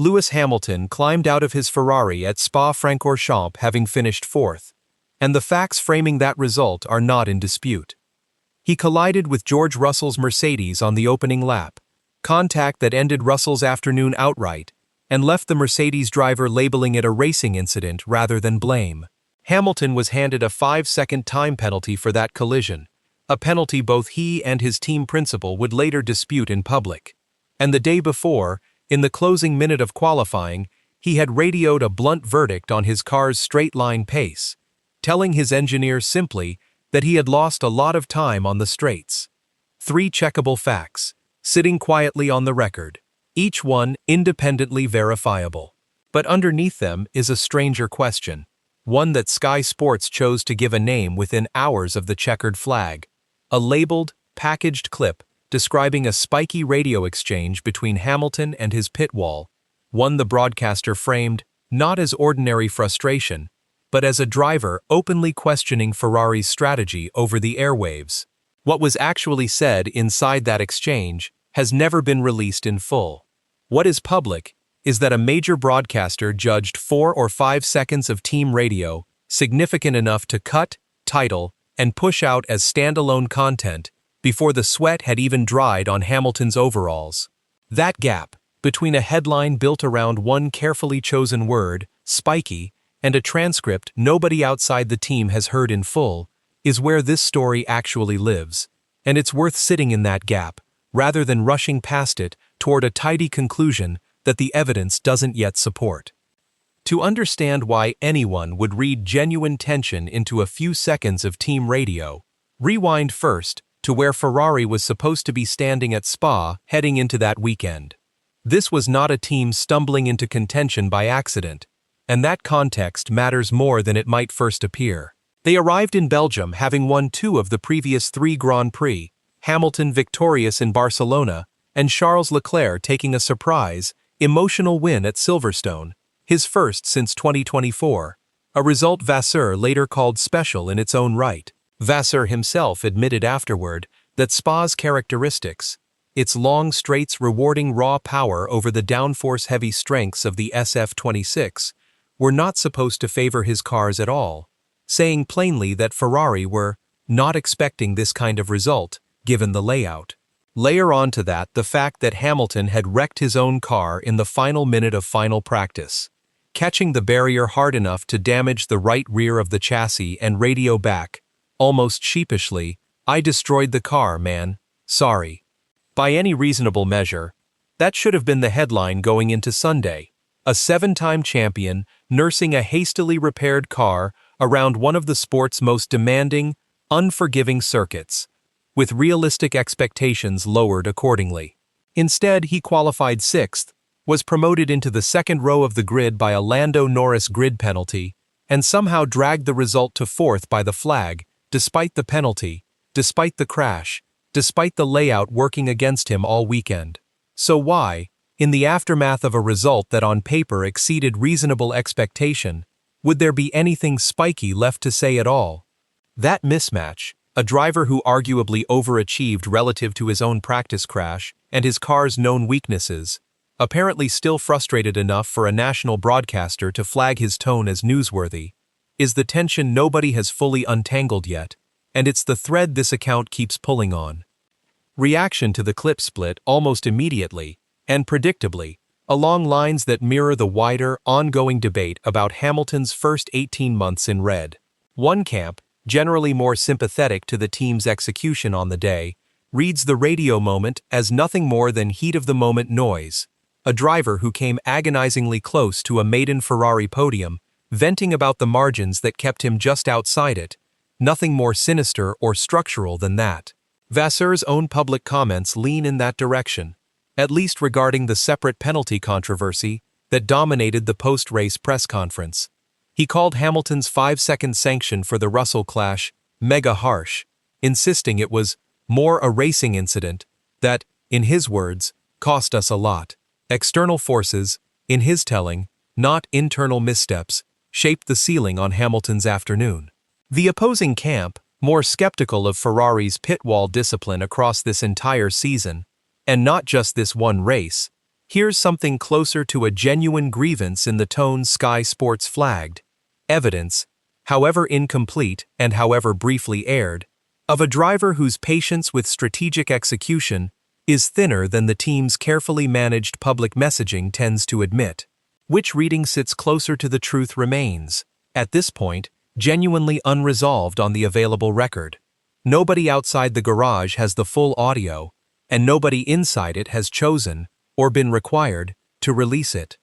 Lewis Hamilton climbed out of his Ferrari at Spa-Francorchamps having finished fourth, and the facts framing that result are not in dispute. He collided with George Russell's Mercedes on the opening lap, contact that ended Russell's afternoon outright, and left the Mercedes driver labeling it a racing incident rather than blame. Hamilton was handed a 5-second time penalty for that collision, a penalty both he and his team principal would later dispute in public. And the day before, in the closing minute of qualifying, he had radioed a blunt verdict on his car's straight-line pace, telling his engineer simply that he had lost a lot of time on the straights. 3 checkable facts, sitting quietly on the record, each one independently verifiable. But underneath them is a stranger question, one that Sky Sports chose to give a name within hours of the checkered flag, a labeled, packaged clip describing a spiky radio exchange between Hamilton and his pit wall, one the broadcaster framed not as ordinary frustration, but as a driver openly questioning Ferrari's strategy over the airwaves. What was actually said inside that exchange has never been released in full. What is public is that a major broadcaster judged 4 or 5 seconds of team radio significant enough to cut, title, and push out as standalone content before the sweat had even dried on Hamilton's overalls. That gap, between a headline built around one carefully chosen word, spiky, and a transcript nobody outside the team has heard in full, is where this story actually lives, and it's worth sitting in that gap, rather than rushing past it toward a tidy conclusion that the evidence doesn't yet support. To understand why anyone would read genuine tension into a few seconds of team radio, rewind first to where Ferrari was supposed to be standing at Spa heading into that weekend. This was not a team stumbling into contention by accident, and that context matters more than it might first appear. They arrived in Belgium having won 2 of the previous 3 Grand Prix, Hamilton victorious in Barcelona, and Charles Leclerc taking a surprise, emotional win at Silverstone, his first since 2024, a result Vasseur later called special in its own right. Vasseur himself admitted afterward that Spa's characteristics, its long straights rewarding raw power over the downforce-heavy strengths of the SF26, were not supposed to favor his cars at all, saying plainly that Ferrari were not expecting this kind of result, given the layout. Layer onto that the fact that Hamilton had wrecked his own car in the final minute of final practice, catching the barrier hard enough to damage the right rear of the chassis and radio back, almost sheepishly, "I destroyed the car, man. Sorry." By any reasonable measure, that should have been the headline going into Sunday. A 7-time champion nursing a hastily repaired car around one of the sport's most demanding, unforgiving circuits, with realistic expectations lowered accordingly. Instead, he qualified 6th, was promoted into the second row of the grid by a Lando Norris grid penalty, and somehow dragged the result to 4th by the flag, despite the penalty, despite the crash, despite the layout working against him all weekend. So why, in the aftermath of a result that on paper exceeded reasonable expectation, would there be anything spiky left to say at all? That mismatch, a driver who arguably overachieved relative to his own practice crash and his car's known weaknesses, apparently still frustrated enough for a national broadcaster to flag his tone as newsworthy, is the tension nobody has fully untangled yet, and it's the thread this account keeps pulling on. Reaction to the clip split almost immediately, and predictably, along lines that mirror the wider, ongoing debate about Hamilton's first 18 months in red. One camp, generally more sympathetic to the team's execution on the day, reads the radio moment as nothing more than heat-of-the-moment noise, a driver who came agonizingly close to a maiden Ferrari podium, venting about the margins that kept him just outside it, nothing more sinister or structural than that. Vasseur's own public comments lean in that direction, at least regarding the separate penalty controversy that dominated the post-race press conference. He called Hamilton's 5-second sanction for the Russell clash mega harsh, insisting it was more a racing incident that, in his words, cost us a lot. External forces, in his telling, not internal missteps, shaped the ceiling on Hamilton's afternoon. The opposing camp, more skeptical of Ferrari's pit wall discipline across this entire season, and not just this one race, Here's something closer to a genuine grievance in the tone Sky Sports flagged. Evidence, however incomplete and however briefly aired, of a driver whose patience with strategic execution is thinner than the team's carefully managed public messaging tends to admit. Which reading sits closer to the truth remains, at this point, genuinely unresolved on the available record. Nobody outside the garage has the full audio, and nobody inside it has chosen, or been required, to release it.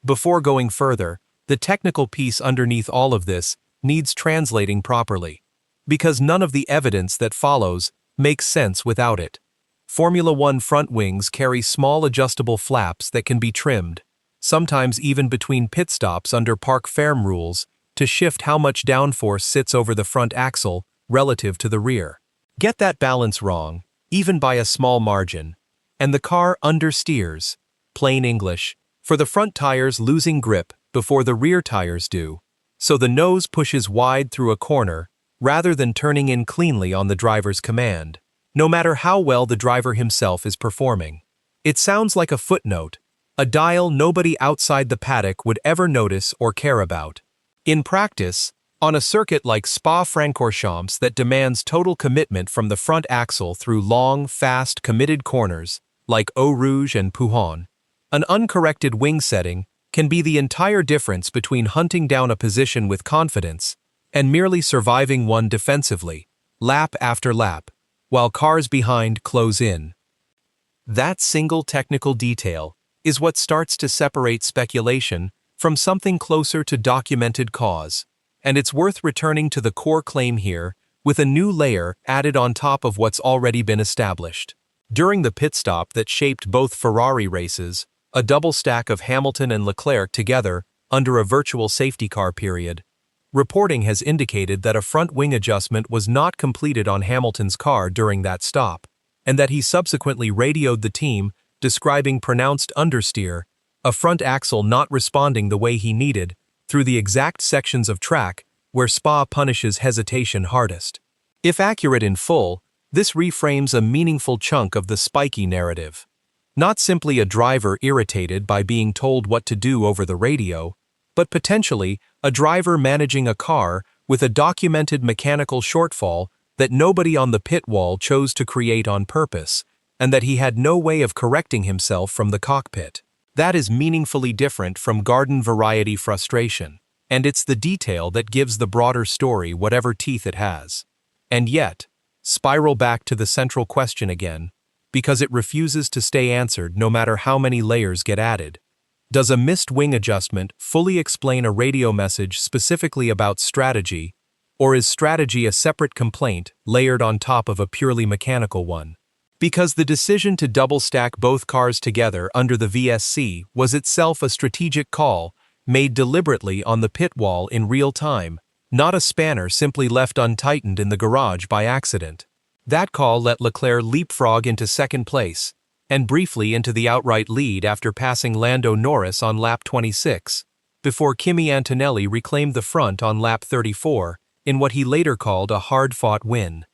Before going further, the technical piece underneath all of this needs translating properly, because none of the evidence that follows makes sense without it. Formula One front wings carry small adjustable flaps that can be trimmed, sometimes even between pit stops under parc ferme rules, to shift how much downforce sits over the front axle relative to the rear. Get that balance wrong, even by a small margin, and the car understeers, plain English, for the front tires losing grip before the rear tires do, so the nose pushes wide through a corner rather than turning in cleanly on the driver's command, no matter how well the driver himself is performing. It sounds like a footnote, a dial nobody outside the paddock would ever notice or care about. In practice, on a circuit like Spa-Francorchamps that demands total commitment from the front axle through long, fast, committed corners, like Eau Rouge and Pouhon, an uncorrected wing setting can be the entire difference between hunting down a position with confidence and merely surviving one defensively, lap after lap, while cars behind close in. That single technical detail is what starts to separate speculation from something closer to documented cause, and it's worth returning to the core claim here with a new layer added on top of what's already been established. During the pit stop that shaped both Ferrari races, a double stack of Hamilton and Leclerc together under a virtual safety car period, reporting has indicated that a front wing adjustment was not completed on Hamilton's car during that stop, and that he subsequently radioed the team describing pronounced understeer, a front axle not responding the way he needed through the exact sections of track where Spa punishes hesitation hardest. If accurate in full, this reframes a meaningful chunk of the Spiky narrative. Not simply a driver irritated by being told what to do over the radio, but potentially a driver managing a car with a documented mechanical shortfall that nobody on the pit wall chose to create on purpose, and that he had no way of correcting himself from the cockpit. That is meaningfully different from garden variety frustration, and it's the detail that gives the broader story whatever teeth it has. And yet, spiral back to the central question again, because it refuses to stay answered no matter how many layers get added. Does a missed wing adjustment fully explain a radio message specifically about strategy, or is strategy a separate complaint layered on top of a purely mechanical one? Because the decision to double-stack both cars together under the VSC was itself a strategic call made deliberately on the pit wall in real time, not a spanner simply left untightened in the garage by accident. That call let Leclerc leapfrog into second place, and briefly into the outright lead after passing Lando Norris on lap 26, before Kimi Antonelli reclaimed the front on lap 34 in what he later called a hard-fought win.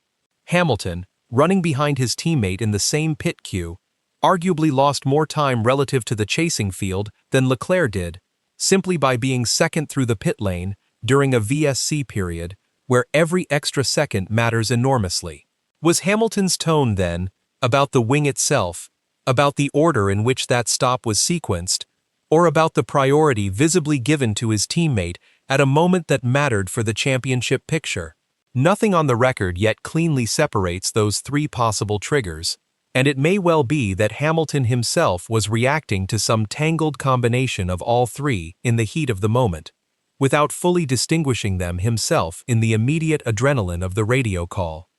Hamilton, running behind his teammate in the same pit queue, arguably lost more time relative to the chasing field than Leclerc did, simply by being second through the pit lane during a VSC period where every extra second matters enormously. Was Hamilton's tone, then, about the wing itself, about the order in which that stop was sequenced, or about the priority visibly given to his teammate at a moment that mattered for the championship picture? Nothing on the record yet cleanly separates those three possible triggers, and it may well be that Hamilton himself was reacting to some tangled combination of all three in the heat of the moment, without fully distinguishing them himself in the immediate adrenaline of the radio call.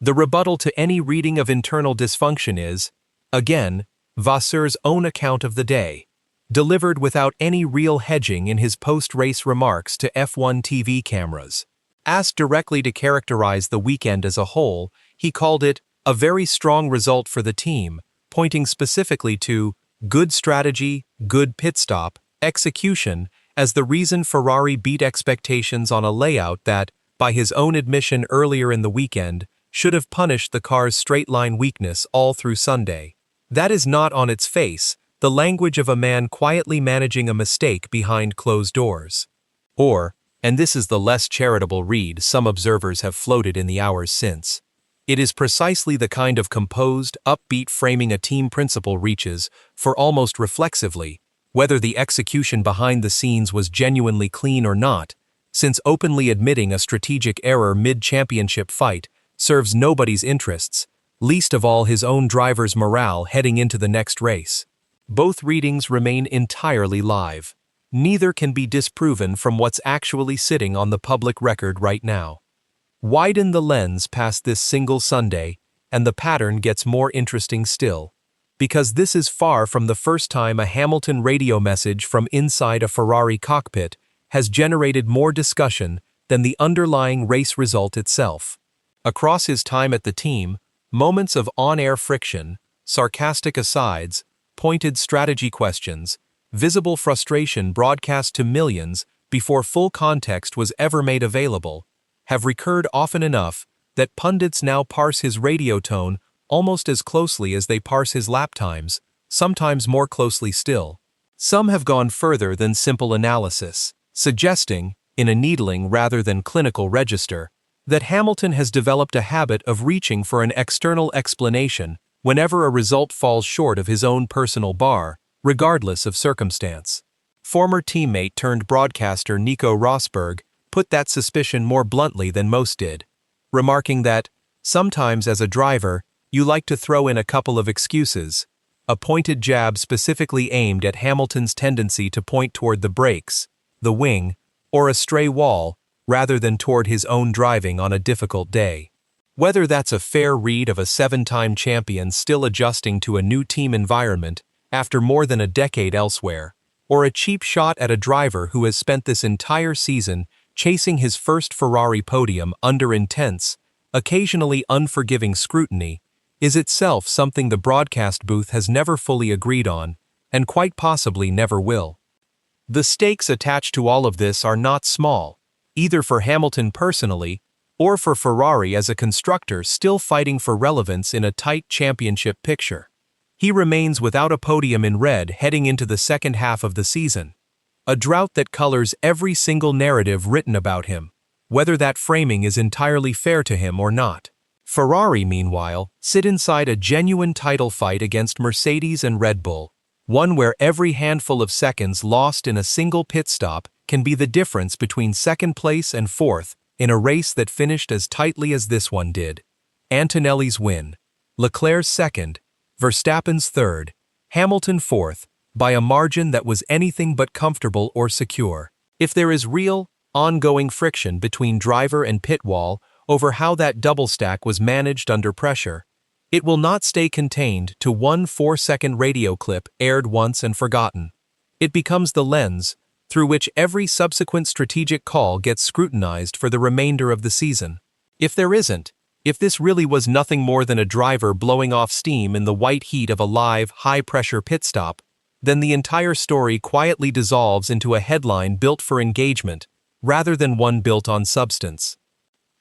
The rebuttal to any reading of internal dysfunction is, again, Vasseur's own account of the day, delivered without any real hedging in his post-race remarks to F1 TV cameras. Asked directly to characterize the weekend as a whole, he called it a very strong result for the team, pointing specifically to good strategy, good pit stop, execution as the reason Ferrari beat expectations on a layout that, by his own admission earlier in the weekend, should have punished the car's straight-line weakness all through Sunday. That is not on its face the language of a man quietly managing a mistake behind closed doors. Or, and this is the less charitable read some observers have floated in the hours since, it is precisely the kind of composed, upbeat framing a team principal reaches for almost reflexively, whether the execution behind the scenes was genuinely clean or not, since openly admitting a strategic error mid-championship fight serves nobody's interests, least of all his own driver's morale heading into the next race. Both readings remain entirely live. Neither can be disproven from what's actually sitting on the public record right now. Widen the lens past this single Sunday, and the pattern gets more interesting still. Because this is far from the first time a Hamilton radio message from inside a Ferrari cockpit has generated more discussion than the underlying race result itself. Across his time at the team, moments of on-air friction, sarcastic asides, pointed strategy questions, visible frustration broadcast to millions before full context was ever made available, have recurred often enough that pundits now parse his radio tone almost as closely as they parse his lap times, sometimes more closely still. Some have gone further than simple analysis, suggesting, in a needling rather than clinical register, that Hamilton has developed a habit of reaching for an external explanation whenever a result falls short of his own personal bar, regardless of circumstance. Former teammate turned broadcaster Nico Rosberg put that suspicion more bluntly than most did, remarking that, sometimes as a driver, you like to throw in a couple of excuses, a pointed jab specifically aimed at Hamilton's tendency to point toward the brakes, the wing, or a stray wall, rather than toward his own driving on a difficult day. Whether that's a fair read of a seven-time champion still adjusting to a new team environment after more than a decade elsewhere, or a cheap shot at a driver who has spent this entire season chasing his first Ferrari podium under intense, occasionally unforgiving scrutiny, is itself something the broadcast booth has never fully agreed on, and quite possibly never will. The stakes attached to all of this are not small, either for Hamilton personally, or for Ferrari as a constructor still fighting for relevance in a tight championship picture. He remains without a podium in red heading into the second half of the season, a drought that colors every single narrative written about him, whether that framing is entirely fair to him or not. Ferrari, meanwhile, sit inside a genuine title fight against Mercedes and Red Bull, one where every handful of seconds lost in a single pit stop can be the difference between second place and fourth in a race that finished as tightly as this one did. Antonelli's win, Leclerc's second, Verstappen's third, Hamilton fourth, by a margin that was anything but comfortable or secure. If there is real, ongoing friction between driver and pit wall over how that double stack was managed under pressure, it will not stay contained to one 4-second radio clip aired once and forgotten. It becomes the lens through which every subsequent strategic call gets scrutinized for the remainder of the season. If this really was nothing more than a driver blowing off steam in the white heat of a live, high-pressure pit stop, then the entire story quietly dissolves into a headline built for engagement, rather than one built on substance.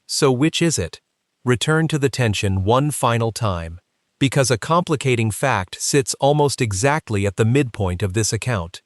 So which is it? Return to the tension one final time, because a complicating fact sits almost exactly at the midpoint of this account,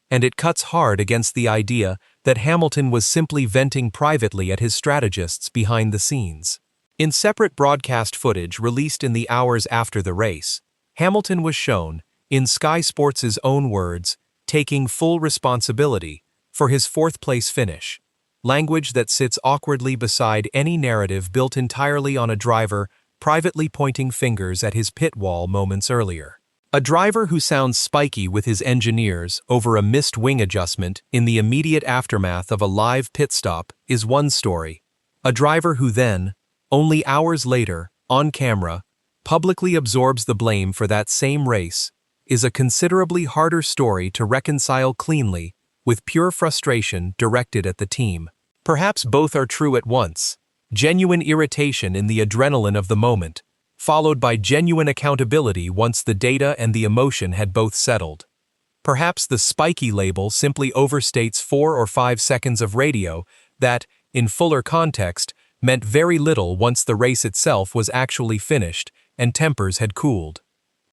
and it cuts hard against the idea that Hamilton was simply venting privately at his strategists behind the scenes. In separate broadcast footage released in the hours after the race, Hamilton was shown, in Sky Sports' own words, taking full responsibility for his fourth-place finish, language that sits awkwardly beside any narrative built entirely on a driver privately pointing fingers at his pit wall moments earlier. A driver who sounds spiky with his engineers over a missed wing adjustment in the immediate aftermath of a live pit stop is one story. A driver who then, only hours later, on camera, publicly absorbs the blame for that same race is a considerably harder story to reconcile cleanly with pure frustration directed at the team. Perhaps both are true at once. Genuine irritation in the adrenaline of the moment, followed by genuine accountability once the data and the emotion had both settled. Perhaps the spiky label simply overstates 4 or 5 seconds of radio that, in fuller context, meant very little once the race itself was actually finished and tempers had cooled.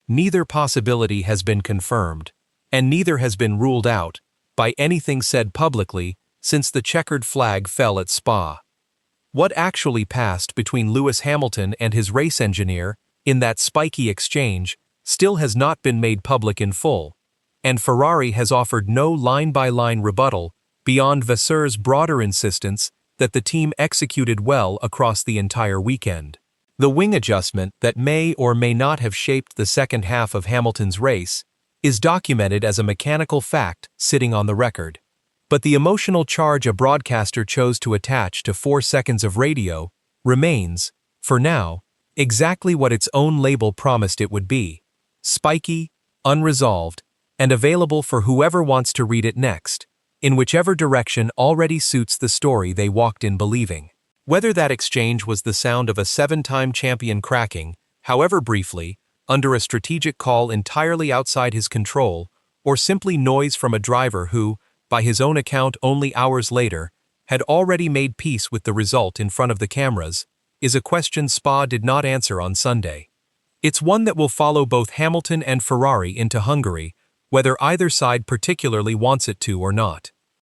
neither possibility has been confirmed, and neither has been ruled out by anything said publicly since the checkered flag fell at Spa. What actually passed between Lewis Hamilton and his race engineer in that spiky exchange still has not been made public in full, and Ferrari has offered no line-by-line rebuttal beyond Vasseur's broader insistence that the team executed well across the entire weekend. The wing adjustment that may or may not have shaped the second half of Hamilton's race is documented as a mechanical fact sitting on the record. But the emotional charge a broadcaster chose to attach to 4 seconds of radio remains, for now, exactly what its own label promised it would be: spiky, unresolved, and available for whoever wants to read it next, in whichever direction already suits the story they walked in believing. Whether that exchange was the sound of a 7-time champion cracking, however briefly, under a strategic call entirely outside his control, or simply noise from a driver who, by his own account only hours later, had already made peace with the result in front of the cameras, is a question Spa did not answer on Sunday. It's one that will follow both Hamilton and Ferrari into Hungary, whether either side particularly wants it to or not.